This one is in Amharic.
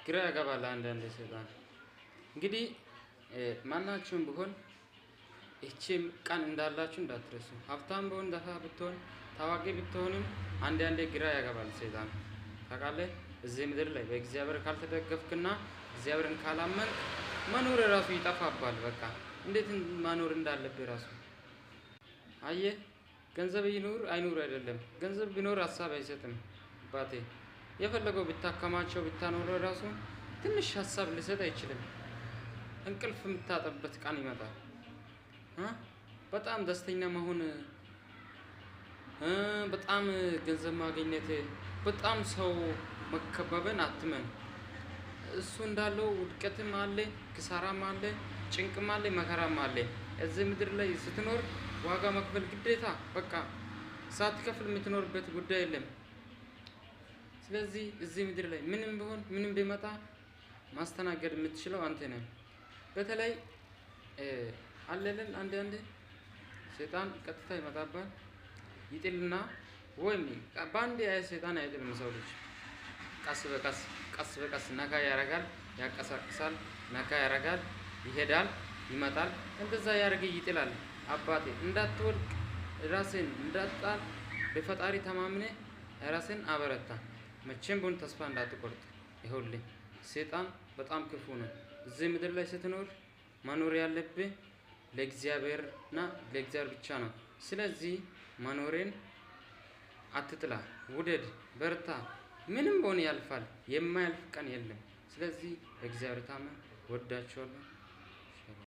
ግራ ያጋባል አንዳንድ ሰይጣን እንግዲህ ማናችሁም ቢሆን እቺም ቀን እንዳላችሁ እንዳትረሱ ሀብታም ቢሆን ደሃ ብትሆን ታዋቂ ብትሆንም አንዳንዴ ግራ ያጋባል ሰይጣን ታውቃለህ እዚህ ምድር ላይ በእግዚአብሔር ካልተደገፍክና እግዚአብሔርን ካላመንክ መኖር ራሱ ይጠፋባል በቃ እንዴት መኖር እንዳለብህ ራሱ አየህ ገንዘብ ይኑር አይኑር አይደለም ገንዘብ ቢኖር ሐሳብ አይሰጥም ባቴ የፈለገው ብታከማቸው ብታኖረው ራሱ ትንሽ ሐሳብ ሊሰጥ አይችልም እንቅልፍ የምታጠበት ቀን ይመጣል በጣም ደስተኛ መሆን በጣም ገንዘብ ማግኘት በጣም ሰው መከበብን አትመን እሱ እንዳለው ውድቀትም አለ ክሳራም አለ ጭንቅም አለ መከራም አለ እዚህ ምድር ላይ ስትኖር ዋጋ መክፈል ግዴታ በቃ ሳትከፍል የምትኖርበት ጉዳይ የለም ስለዚህ እዚህ ምድር ላይ ምንም ቢሆን ምንም ቢመጣ ማስተናገድ የምትችለው አንተ ነህ በተለይ አለልን አንዳንዴ ሰይጣን ቀጥታ ይመጣባል ይጥልና ወይም ባንዴ ሰይጣን አይጥልም ሰው ልጅ ቀስ በቀስ ነካ ያረጋል ያቀሳቅሳል ነካ ያረጋል ይሄዳል ይመጣል እንደዛ ያርግ ይጥላል አባቴ እንዳትወድቅ ራስን እንዳጣል በፈጣሪ ተማምነ ራስን አበረታ መቼም ቢሆን ተስፋ እንዳትቆርጥ ይሁንልኝ ሰይጣን በጣም ክፉ ነው እዚህ ምድር ላይ ስትኖር መኖር ያለብህ ለእግዚአብሔርና ለእግዚአብሔር ብቻ ነው ስለዚህ መኖሬን አትጥላ ውደድ በርታ ምንም ቢሆን ያልፋል የማያልፍ ቀን የለም ስለዚህ እግዚአብሔር ታመን ወዳችኋለሁ